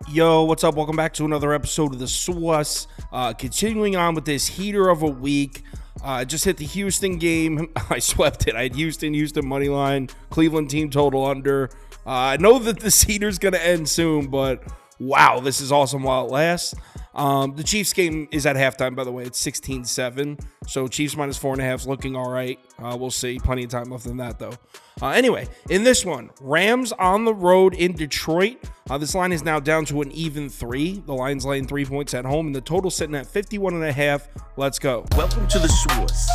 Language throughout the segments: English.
Yo, what's up? Welcome back to another episode of the Sauce. Continuing on with this heater of a week. Just hit the Houston game. I swept it. I had Houston money line, Cleveland team total under. I know that this heater's going to end soon, but wow, this is awesome while it lasts. The Chiefs game is at halftime, by the way. It's 16-7. So Chiefs minus 4.5 is looking all right. We'll see. Plenty of time left in that, though. Anyway, in this one, Rams on the road in Detroit. This line is now down to an even 3. The line's laying 3 points at home, and the total sitting at 51.5. Let's go. Welcome to the Sauce.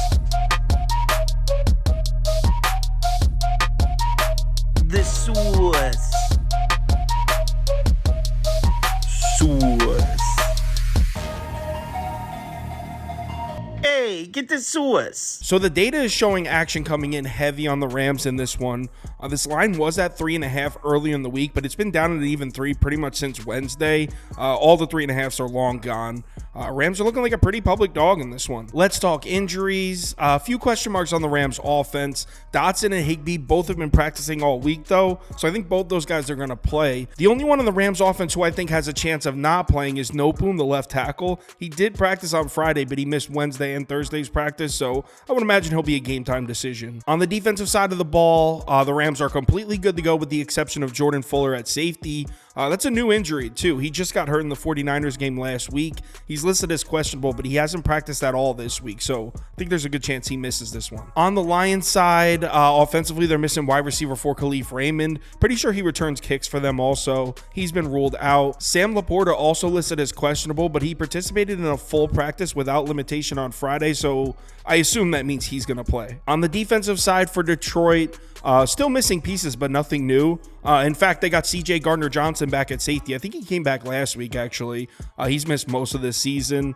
The Sauce. Sauce. Hey, get the sauce. So the data is showing action coming in heavy on the Rams in this one. This line was at 3.5 earlier in the week, but it's been down at an even 3 pretty much since Wednesday. All the 3.5s are long gone. Rams are looking like a pretty public dog in this one. Let's talk injuries. A few question marks on the Rams offense. Dotson and Higbee both have been practicing all week, though, so I think both those guys are going to play. The only one on the Rams offense who I think has a chance of not playing is Nopum, the left tackle. He did practice on Friday, but he missed Wednesday and Thursday's practice, so I would imagine he'll be a game time decision. On the defensive side of the ball, the Rams are completely good to go with the exception of Jordan Fuller at safety. That's a new injury, too. He just got hurt in the 49ers game last week. He's listed as questionable, but he hasn't practiced at all this week, so I think there's a good chance he misses this one. On the Lions side, offensively, they're missing wide receiver for Khalif Raymond. Pretty sure he returns kicks for them also. He's been ruled out. Sam Laporta also listed as questionable, but he participated in a full practice without limitation on Friday, so I assume that means he's going to play. On the defensive side for Detroit, still missing pieces, but nothing new. In fact, they got CJ Gardner-Johnson back at safety. I think he came back last week, actually. He's missed most of this season.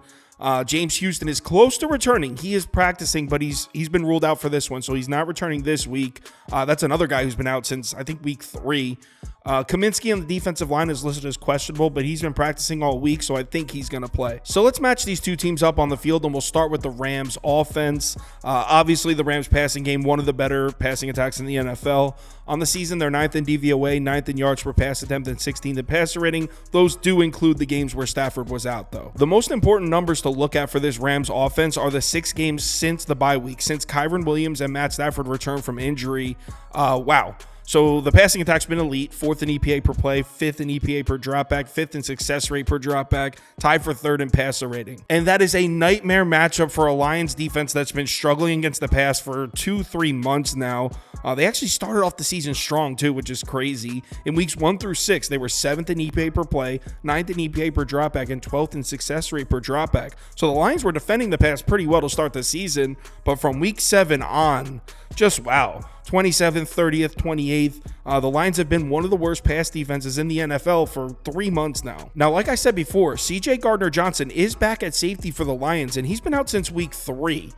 James Houston is close to returning. He is practicing, but he's been ruled out for this one, so he's not returning this week. That's another guy who's been out since, I think, week 3. Kaminsky on the defensive line is listed as questionable, but he's been practicing all week, so I think he's going to play. So let's match these two teams up on the field, and we'll start with the Rams offense. Obviously, the Rams passing game, one of the better passing attacks in the NFL. On the season, they're 9th in DVOA, 9th in yards per pass attempt, and 16th in passer rating. Those do include the games where Stafford was out, though. The most important numbers to look at for this Rams offense are the 6 games since the bye week, since Kyren Williams and Matt Stafford returned from injury. Wow. So the passing attack's been elite, 4th in EPA per play, 5th in EPA per dropback, 5th in success rate per dropback, tied for 3rd in passer rating. And that is a nightmare matchup for a Lions defense that's been struggling against the pass for 2-3 months now. They actually started off the season strong too, which is crazy. In weeks 1 through 6, they were 7th in EPA per play, 9th in EPA per dropback, and 12th in success rate per dropback. So the Lions were defending the pass pretty well to start the season, but from week 7 on, just wow. 27th, 30th, 28th. The Lions have been one of the worst pass defenses in the NFL for 3 months now. Now, like I said before, CJ Gardner-Johnson is back at safety for the Lions, and he's been out since week 3.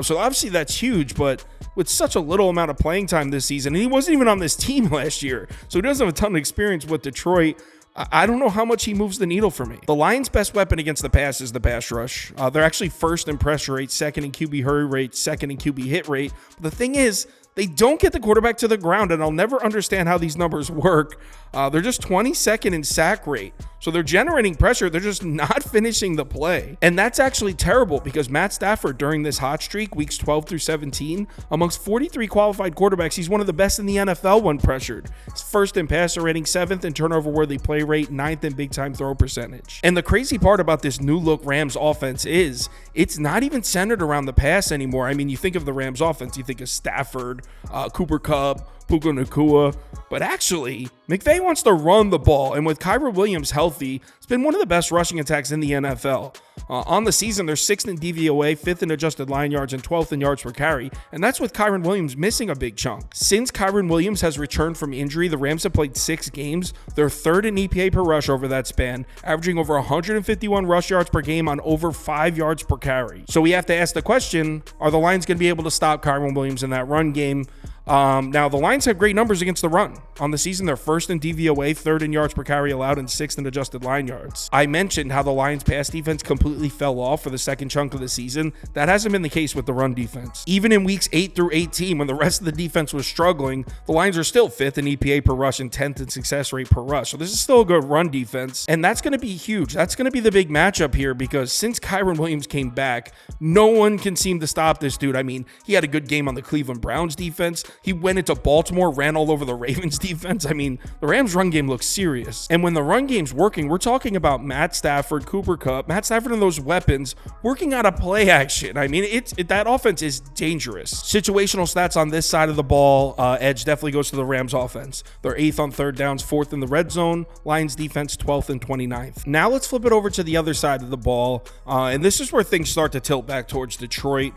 So obviously that's huge, but with such a little amount of playing time this season, and he wasn't even on this team last year, so he doesn't have a ton of experience with Detroit. I don't know how much he moves the needle for me. The Lions' best weapon against the pass is the pass rush. They're actually 1st in pressure rate, 2nd in QB hurry rate, 2nd in QB hit rate. But the thing is, they don't get the quarterback to the ground, and I'll never understand how these numbers work. They're just 22nd in sack rate. So they're generating pressure. They're just not finishing the play. And that's actually terrible because Matt Stafford, during this hot streak, weeks 12 through 17, amongst 43 qualified quarterbacks, he's one of the best in the NFL when pressured. He's 1st in passer rating, 7th in turnover-worthy play rate, 9th in big-time throw percentage. And the crazy part about this new-look Rams offense is it's not even centered around the pass anymore. I mean, you think of the Rams offense, you think of Stafford, Cooper Kupp, Puka Nacua, but actually, McVay wants to run the ball, and with Kyren Williams healthy, it's been one of the best rushing attacks in the NFL. On the season, they're 6th in DVOA, 5th in adjusted line yards, and 12th in yards per carry, and that's with Kyren Williams missing a big chunk. Since Kyren Williams has returned from injury, the Rams have played 6 games. They're 3rd in EPA per rush over that span, averaging over 151 rush yards per game on over 5 yards per carry. So we have to ask the question, are the Lions going to be able to stop Kyren Williams in that run game? Now, the Lions have great numbers against the run. On the season, they're first in DVOA, third in yards per carry allowed, and sixth in adjusted line yards. I mentioned how the Lions' pass defense completely fell off for the second chunk of the season. That hasn't been the case with the run defense. Even in weeks 8 through 18, when the rest of the defense was struggling, the Lions are still 5th in EPA per rush and 10th in success rate per rush. So this is still a good run defense, and that's going to be huge. That's going to be the big matchup here, because since Kyren Williams came back, no one can seem to stop this dude. I mean, he had a good game on the Cleveland Browns defense. He went into Baltimore, ran all over the Ravens defense. I mean, the Rams run game looks serious. And when the run game's working, we're talking about Matt Stafford, Cooper Kupp, Matt Stafford and those weapons working out of play action. I mean, that offense is dangerous. Situational stats on this side of the ball, edge definitely goes to the Rams offense. They're 8th on third downs, 4th in the red zone. Lions defense 12th and 29th. Now let's flip it over to the other side of the ball. And this is where things start to tilt back towards Detroit.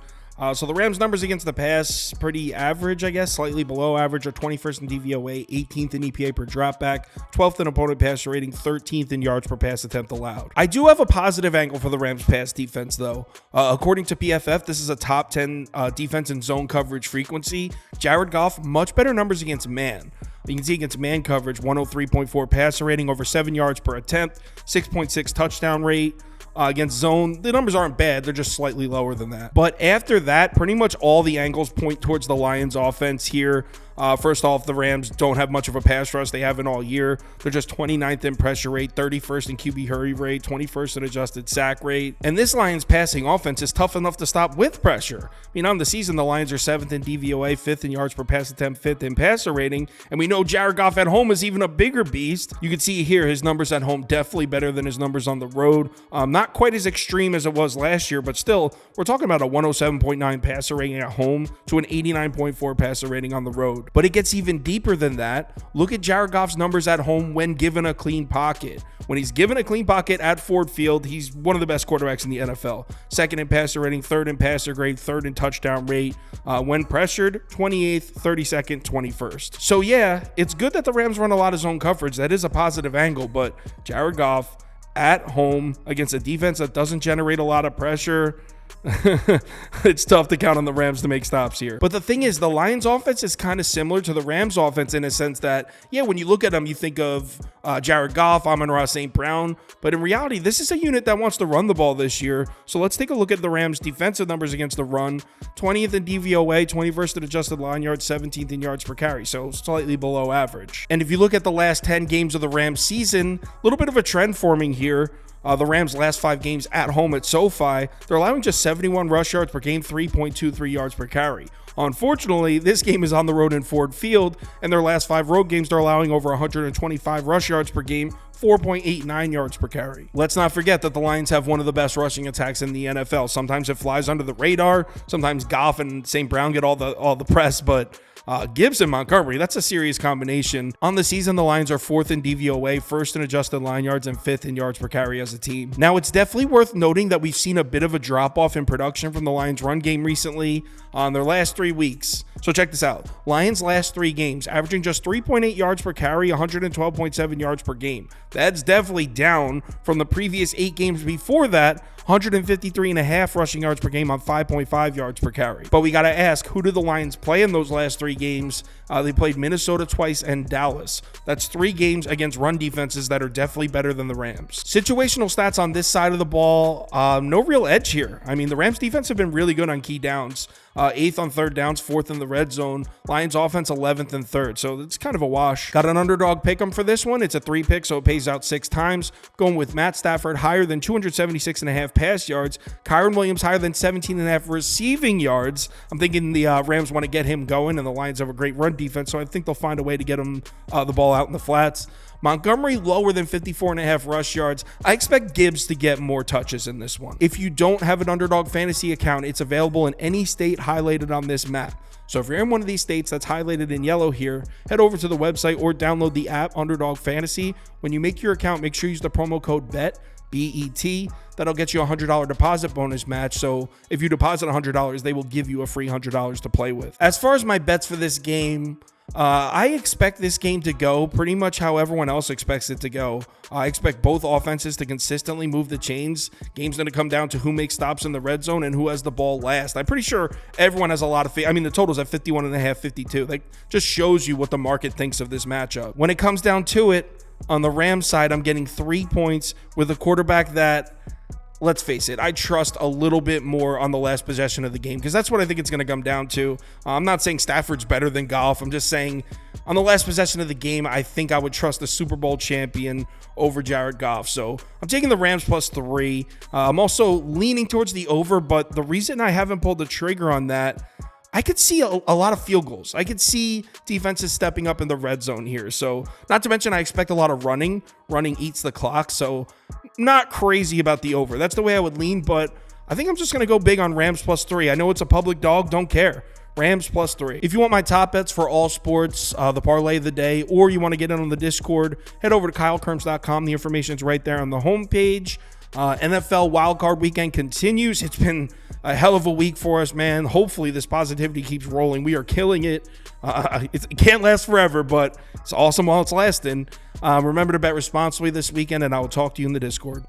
So the Rams' numbers against the pass, pretty average, I guess, slightly below average, are 21st in DVOA, 18th in EPA per dropback, 12th in opponent passer rating, 13th in yards per pass attempt allowed. I do have a positive angle for the Rams' pass defense, though. According to PFF, this is a top 10 defense in zone coverage frequency. Jared Goff, much better numbers against man. You can see against man coverage, 103.4 passer rating, over 7 yards per attempt, 6.6 touchdown rate. Against zone, the numbers aren't bad. They're just slightly lower than that. But after that, pretty much all the angles point towards the Lions offense here. First off, the Rams don't have much of a pass rush. They haven't all year. They're just 29th in pressure rate, 31st in QB hurry rate, 21st in adjusted sack rate. And this Lions passing offense is tough enough to stop with pressure. I mean, on the season, the Lions are 7th in DVOA, 5th in yards per pass attempt, 5th in passer rating. And we know Jared Goff at home is even a bigger beast. You can see here his numbers at home definitely better than his numbers on the road. Not quite as extreme as it was last year, but still, we're talking about a 107.9 passer rating at home to an 89.4 passer rating on the road. But it gets even deeper than that. Look at Jared Goff's numbers at home when given a clean pocket. When he's given a clean pocket at Ford Field, he's one of the best quarterbacks in the NFL. 2nd in passer rating, 3rd in passer grade, 3rd in touchdown rate. When pressured, 28th, 32nd, 21st. So yeah, it's good that the Rams run a lot of zone coverage. That is a positive angle, but Jared Goff at home against a defense that doesn't generate a lot of pressure, it's tough to count on the Rams to make stops here. But the thing is, the Lions offense is kind of similar to the Rams offense in a sense that, yeah, when you look at them, you think of Jared Goff, Amon-Ra St. Brown. But in reality, this is a unit that wants to run the ball this year. So let's take a look at the Rams' defensive numbers against the run. 20th in DVOA, 21st in adjusted line yards, 17th in yards per carry. So slightly below average. And if you look at the last 10 games of the Rams season, a little bit of a trend forming here. The Rams' last 5 games at home at SoFi, they're allowing just 71 rush yards per game, 3.23 yards per carry. Unfortunately, this game is on the road in Ford Field, and their last 5 road games, they're allowing over 125 rush yards per game, 4.89 yards per carry. Let's not forget that the Lions have one of the best rushing attacks in the NFL. Sometimes it flies under the radar. Sometimes Goff and St. Brown get all the press, but Gibbs and Montgomery, that's a serious combination. On the season, the Lions are 4th in DVOA, 1st in adjusted line yards, and 5th in yards per carry as a team. Now, it's definitely worth noting that we've seen a bit of a drop-off in production from the Lions' run game recently on their last 3 weeks. So check this out. Lions' last 3 games, averaging just 3.8 yards per carry, 112.7 yards per game. That's definitely down from the previous 8 games before that, 153.5 rushing yards per game on 5.5 yards per carry. But we got to ask, who did the Lions play in those last 3 games? They played Minnesota twice and Dallas. That's 3 games against run defenses that are definitely better than the Rams. Situational stats on this side of the ball, no real edge here. I mean, the Rams defense have been really good on key downs. 8th on third downs, 4th in the red zone. Lions offense 11th and 3rd. So it's kind of a wash. Got an underdog pick 'em for this one. It's a 3 pick, so it pays out 6 times. Going with Matt Stafford higher than 276.5 pass yards. Kyren Williams higher than 17.5 receiving yards. I'm thinking the Rams want to get him going, and the Lions have a great run defense, so I think they'll find a way to get him the ball out in the flats. Montgomery lower than 54.5 rush yards. I expect Gibbs to get more touches in this one. If you don't have an Underdog fantasy account, it's available in any state highlighted on this map. So if you're in one of these states that's highlighted in yellow here, head over to the website or download the app Underdog Fantasy. When you make your account, make sure you use the promo code BET, B-E-T. That'll get you a $100 deposit bonus match. So if you deposit $100, they will give you a free $100 to play with. As far as my bets for this game, I expect this game to go pretty much how everyone else expects it to go. I expect both offenses to consistently move the chains. Game's going to come down to who makes stops in the red zone and who has the ball last. I'm pretty sure everyone has a lot of faith. I mean, the total's at 51.5, 52. That just shows you what the market thinks of this matchup. When it comes down to it, on the Rams side, I'm getting 3 points with a quarterback that, let's face it, I trust a little bit more on the last possession of the game because that's what I think it's going to come down to. I'm not saying Stafford's better than Goff. I'm just saying on the last possession of the game, I think I would trust the Super Bowl champion over Jared Goff. So I'm taking the Rams +3. I'm also leaning towards the over, but the reason I haven't pulled the trigger on that, I could see a lot of field goals. I could see defenses stepping up in the red zone here. So not to mention I expect a lot of running. Running eats the clock. So not crazy about the over. That's the way I would lean, but I think I'm just going to go big on Rams +3. I know it's a public dog. Don't care. Rams +3. If you want my top bets for all sports, the parlay of the day, or you want to get in on the Discord, head over to KyleKirms.com. The information's right there on the homepage. NFL Wildcard weekend continues. It's been a hell of a week for us, man. Hopefully this positivity keeps rolling. We are killing it. It can't last forever, but it's awesome while it's lasting. Remember to bet responsibly this weekend, and I will talk to you in the Discord.